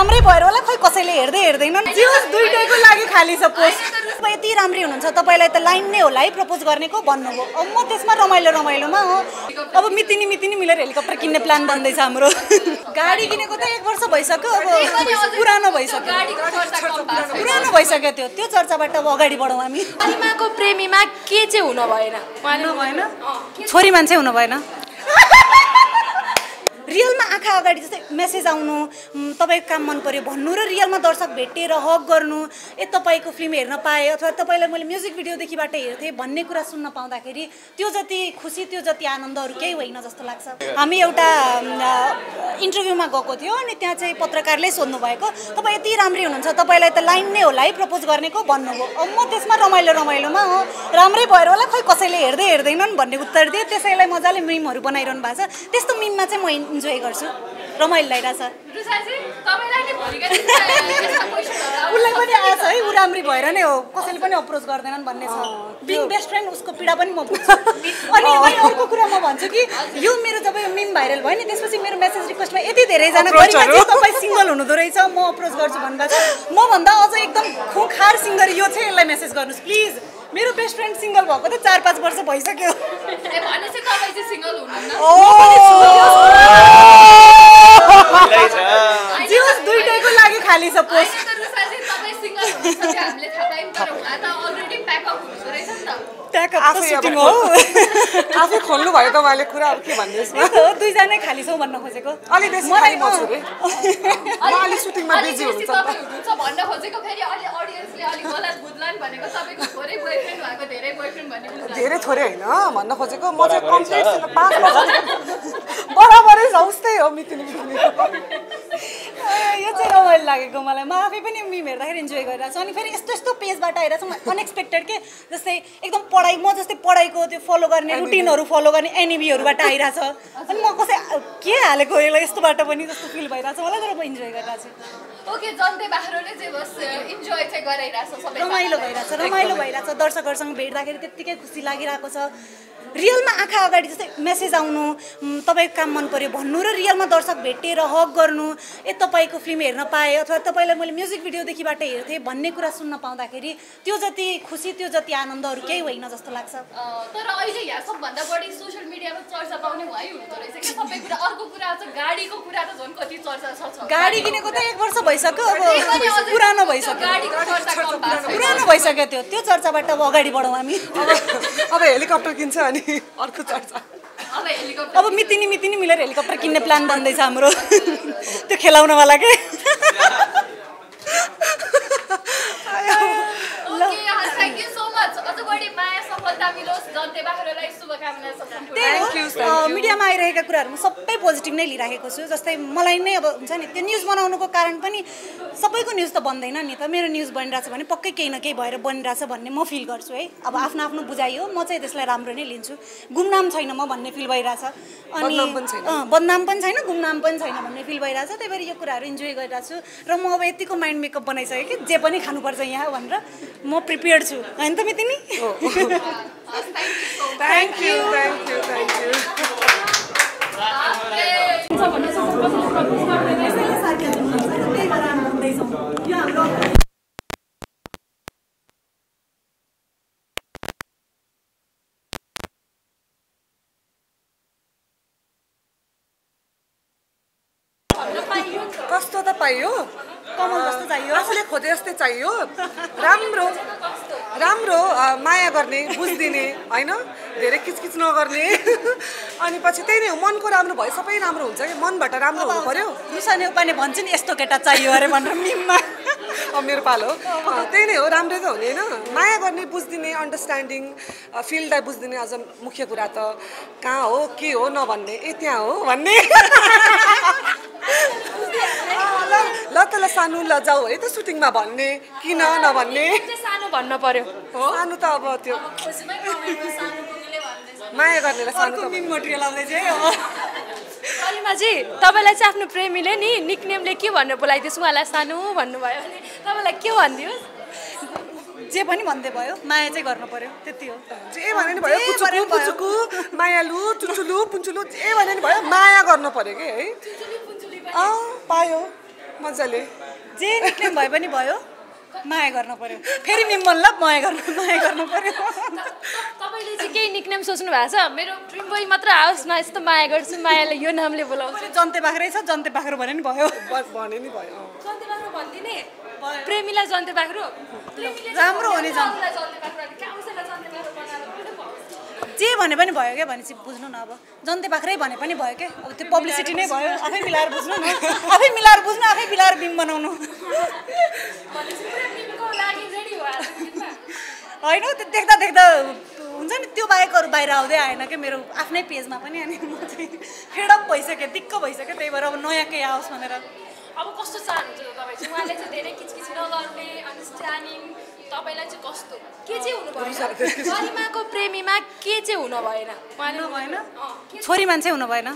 राम्रै भएर होला खै कसैले हेर्दैनन् जिउस दुईटैको लागि खाली छ पोस्ट तपाईँ यति राम्रै हुनुहुन्छ तपाईँलाई त लाइन नै होला है प्रपोज गर्नेको भन्नुभयो अब म त्यसमा रमाइलोमा हो अब मितिनी मिलेर हेलिकप्टर किन्ने प्लान बन्दैछ हाम्रो गाडी किनेको त 1 वर्ष भइसक्यो अब पुरानो भइसक्यो त्यो चर्चाबाट अब अगाडि बढौँ हामी अलिमाको प्रेमीमा के चाहिँ हुन भएन छोरी मान्छे हुनु भएन रियलमा आँखा अगाडि जस्तै मेसेज आउनु तपाईँको काम मन पर्यो भन्नु र रियलमा दर्शक भेटेर हक गर्नु तपाईँको फिल्म हेर्न पाएँ अथवा तपाईँलाई मैले म्युजिक भिडियोदेखिबाट हेर्थेँ भन्ने कुरा सुन्न पाउँदाखेरि त्यो जति खुसी त्यो जति आनन्दहरू केही होइन जस्तो लाग्छ हामी एउटा इन्टरभ्यूमा गएको थियो अनि त्यहाँ चाहिँ पत्रकारले सोध्नु भएको तपाईँ यति राम्रै हुनुहुन्छ तपाईँलाई त लाइन नै होला है प्रपोज गर्नेको भन्नुभयो अब म त्यसमा रमाइलोमा हो राम्रै भएर होला खै कसैले हेर्दैनन् भन्ने उत्तर दिएँ त्यसैलाई मजाले मिमहरू बनाइरहनु भएको छ त्यस्तो मिममा चाहिँ म इन्जोय गर्छु रमाइलो लागिरहेछ उसलाई पनि आएछ है ऊ राम्री भएर नै हो कसैले पनि अप्रोच गर्दैनन् भन्ने छ बिङ बेस्ट फ्रेन्ड उसको पीडा पनि म बुझ्छु अनि अर्को कुरा म भन्छु कि यो मेरो जब यो मिम भाइरल भयो नि त्यसपछि मेरो मेसेज रिक्वेस्टमा यति धेरैजना तपाईँ सिङ्गल हुनुहुँदो रहेछ म अप्रोच गर्छु भन्नुभएको छ म भन्दा अझ एकदम खुखार सिङ्गर यो चाहिँ यसलाई मेसेज गर्नुहोस् प्लिज मेरो बेस्ट फ्रेन्ड सिङ्गल भएको त 4-5 वर्ष भइसक्यो जिउस दुईटैको लागि खाली छ पोस्ट आफै खोल्नु भयो त उहाँले कुरा के भन्दैछ दुईजनै खाली छौ भन्न खोजेको अलि बेसी खाली म छु रे म अलि सुटिङमा बिजी हुनुहुन्छ भन्न खोजेको फेरि अलि ऑडियन्सले अलि गलत बुझ्लान् भनेको तपाईको थोरै बोयफ्रेन्ड भएको धेरै बोयफ्रेन्ड भन्ने बुझ्ला धेरै थोरै हैन भन्न खोजेको म चाहिँ कम्प्लिट 5 वर्ष बराबरै छ उस्तै हो मितिनी यो चाहिँ रमाइलो लागेको मलाई म आफै पनि मिम हेर्दाखेरि इन्जोय गरिरहेको छु अनि फेरि यस्तो पेजबाट आइरहेको छ अनएक्सपेक्टेड के जस्तै एकदम पढाइ म जस्तै पढाइको त्यो फलो गर्ने रुटिनहरू फलो गर्ने एनिबीहरूबाट आइरहेछ अनि म कसै के हालेको यसलाई यस्तोबाट पनि जस्तो फिल भइरहेछ मलाई तर म इन्जोय गरिरहेको छु ओके जनते बाहिरले चाहिँ बस इन्जोय चाहिँ गरिरहेछ सबै रमाइलो भइरहेछ दर्शकहरूसँग भेट्दाखेरि त्यत्तिकै खुसी लागिरहेको छ रियलमा आँखा अगाडि जस्तै मेसेज आउनु तपाईँको काम मन पर्यो भन्नु र रियलमा दर्शक भेटेर हक गर्नु तपाईँको फिल्म हेर्न पाएँ अथवा तपाईँलाई मैले म्युजिक भिडियोदेखिबाट हेर्थेँ भन्ने कुरा सुन्न पाउँदाखेरि त्यो जति खुसी त्यो जति आनन्दहरू केही होइन जस्तो लाग्छ तर अहिले यहाँ सबभन्दा बढी सोसियल मिडियामा चर्चा पाउने उहाँ हुँदो रहेछ कि सबै कुरा अर्को कुरा चाहिँ गाडीको कुरा त झन् कति चर्चा छ गाडी किनेको त 1 वर्ष भइसक्यो अब पुरानो भइसक्यो त्यो चर्चाबाट अब अगाडि बढौँ हामी अब हेलिकप्टर किन्छ अनि अर्को चर्चा अब मितिनी मिलेर हेलिकप्टर किन्ने प्लान बन्दैछ हाम्रो त्यो खेलाउनवाला के मिडियामा आइरहेका कुराहरू म सबै पोजिटिभ नै लिइराखेको छु जस्तै मलाई नै अब हुन्छ नि त्यो न्युज बनाउनुको कारण पनि सबैको न्युज त बन्दैन नि त मेरो न्युज बनिरहेछ भने पक्कै केही न केही भएर बनिरहेछ भन्ने म फिल गर्छु है अब आफ्नो बुझाइ हो म चाहिँ त्यसलाई राम्रो नै लिन्छु गुमनाम छैन म भन्ने फिल भइरहेछ अनि बदनाम पनि छैन गुमनाम पनि छैन भन्ने फिल भइरहेछ त्यही भएर यो कुराहरू इन्जोय गरिरहेको छु र म अब यतिको माइन्ड मेकअप बनाइसकेँ कि जे पनि खानुपर्छ यहाँ भनेर म प्रिपेयर्ड छु होइन त मितिनी थ्याङ्क यू कस्तो त पाइयो कमल जस्तो चाहियो आफूले खोजे जस्तै चाहियो राम्रो माया गर्ने बुझ्दिने होइन धेरै किचकिच नगर्ने अनि पछि त्यही नै हो मनको राम्रो भयो सबै राम्रो हुन्छ कि मनबाट राम्रो हुनु पर्यो रुसाने उपाने भन्छ नि यस्तो केटा चाहियो अरे भनेर मिममा अब मेरो पालो त्यही नै हो राम्रै त हुने होइन माया गर्ने बुझ्दिने अन्डरस्ट्यान्डिङ फिल्डलाई बुझ्दिने अझ मुख्य कुरा त कहाँ हो के हो नभन्ने त्यहाँ हो भन्ने ल त ल सानो ल जाऊ है त सुटिङमा भन्ने किन नभन्ने सानो भन्न पर्यो सानो त अब त्यो माया गर्नेलाई सानो त मिम मटेरियल आउँदैछ है कलिमाजी तपाईँलाई चाहिँ आफ्नो प्रेमीले नि निकनेमले के भनेर बोलाइदियोस् उहाँलाई सानो भन्नुभयो भने तपाईँलाई के भनिदियोस् जे पनि भन्दै भयो माया चाहिँ गर्नु पर्यो त्यति हो जे भने नि भयो पुचुकु मायालु चुचुलु पुन्चुलु जे भने नि भयो माया गर्नु पर्यो कि है पायो मजाले जे निक्नेम भए पनि भयो माया गर्न पर्यो फेरि मिम्बन ल माया गर्नु पर्यो तपाईँले चाहिँ केही निक्नेम सोच्नु भएको छ मेरो ड्रिम बोय मात्र आओस् न यस्तो माया गर्छु मायाले यो नामले बोलाउँछु जन्ते बाख्रै छ जन्ते बाख्रो भने नि भयो भने नि भयो जन्ते बाख्रो भनिदिने प्रेमीलाई जन्ते बाख्रो राम्रो हो नि जे भने पनि भयो क्या भनेपछि बुझ्नु न अब जन्ते बाख्रै भने पनि भयो क्या अब त्यो पब्लिसिटी नै भयो आफै मिलाएर बुझ्नु न आफै मिलाएर बुझ्नु आफै मिलाएर बिम बनाउनु होइन त्यो देख्दा देख्दा हुन्छ नि त्यो बाहेक अरू बाहिर आउँदै आएन क्या मेरो आफ्नै पेजमा पनि अनि म चाहिँ फेडअप भइसक्यो दिक्क भइसक्यो त्यही भएर अब नयाँ केही आओस् भनेर अब कस्तो चाहनुहुन्छ तपाईँ चाहिँ उहाँले चाहिँ धेरै किचकिच नगर्ने अन्डरस्ट्यान्डिङ तपाईँलाई चाहिँ कस्तो के चाहिँ हुनु भएन गरिमाको प्रेमीमा के चाहिँ हुन भएन उहाँले भएन छोरी मान्छे हुनु भएन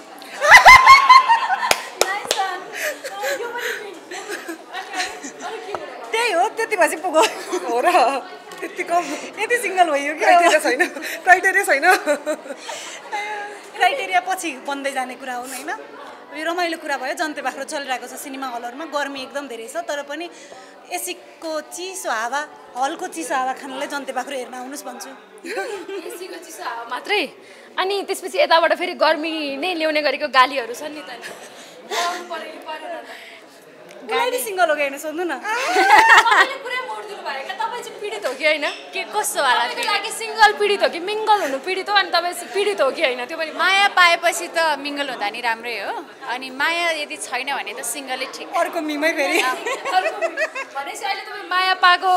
त्यही हो त्यति भएपछि पुग्यो हो र त्यति कम यति सिङ्गल भइयो कि क्राइटेरिया छैन क्राइटेरिया पछि बन्दै जाने कुरा हुन् होइन यो रमाइलो कुरा भयो जन्ते बाख्रो चलिरहेको छ सिनेमा हलहरूमा गर्मी एकदम धेरै छ तर पनि एसीको चिसो हावा हलको चिसो हावा खानलाई जन्ते बाख्रो हेर्न आउनुहोस् भन्छु एसीको चिसो हावा मात्रै अनि त्यसपछि यताबाट फेरि गर्मी नै ल्याउने गरेको गालीहरू छन् नि त गाडी सिङ्गल हो कि होइन सोध्नु न पुरै मोडिदिनु भयो क्या तपाईँ चाहिँ पीडित हो कि होइन के कस्तो होला त्यो लागि सिङ्गल पीडित हो कि मिङ्गल हुनु पीडित हो अनि तपाईँ पीडित हो कि होइन त्यो पनि माया पाएपछि त मिङ्गल हुँदा नि राम्रै हो अनि माया यदि छैन भने त सिङ्गलै ठिक अर्को मिमै फेरि भनेपछि अहिले तपाईँ माया पाएको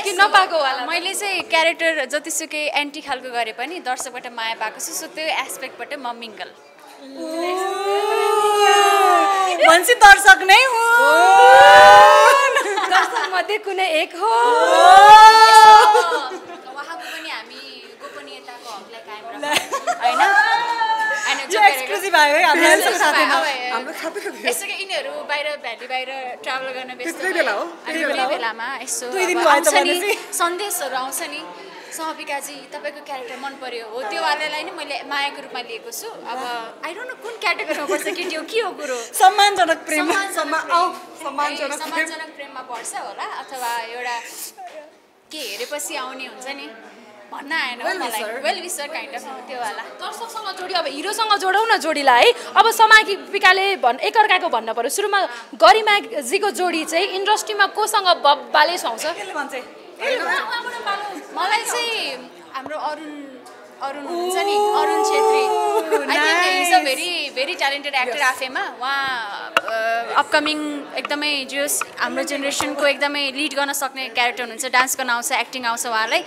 कि नपाएको होला मैले चाहिँ क्यारेक्टर जतिसुकै एन्टी खालको गरे पनि दर्शकबाट माया पाएको छु सो त्यो एस्पेक्टबाट म मिङ्गल भन्छ दर्शक नै हो दर्शक मध्ये कुनै एक हो उहाँको पनि हामी गोपनीयताको हकलाई कायम राख्छौँ होइन एक्सक्लुसिभ आयो है हामीलाई यसो कि यिनीहरू बाहिर भ्याली बाहिर ट्राभल गर्न व्यस्त अनि त्यही बेलामा यसो सन्देशहरू आउँछ नि सहविकाजी तपाईँको क्यारेक्टर मन पर्यो हो त्यो वालालाई नै मैले मायाको रूपमा लिएको छु अब आई डोन्ट नो कुन क्याटेगोरीमा पर्छ केटी हो के हो कुरो सम्मानजनक प्रेम सम्मानजनक प्रेममा पर्छ होला अथवा एउटा के हेरेपछि आउने हुन्छ नि भन्न आएन मलाई वेल विसर काइन्ड अफ त्यो वाला दर्शकसँग जोडी अब हिरोसँग जोडौँ न जोडीलाई है अब समाकिपिकाले एकअर्काको भन्नु पर्यो सुरुमा गरिमाजीको जोडी चाहिँ इन्डस्ट्रीमा कोसँग बब्बाले सुहाउँछ मलाई चाहिँ हाम्रो अरुण हुन्छ नि Arun Chhetri I think is a very talented actor आफैमा उहाँ अपकमिङ एकदमै जोस हाम्रो जेनेरेसनको एकदमै लिड गर्न सक्ने क्यारेक्टर हुनुहुन्छ डान्स गर्न आउँछ एक्टिङ आउँछ उहाँलाई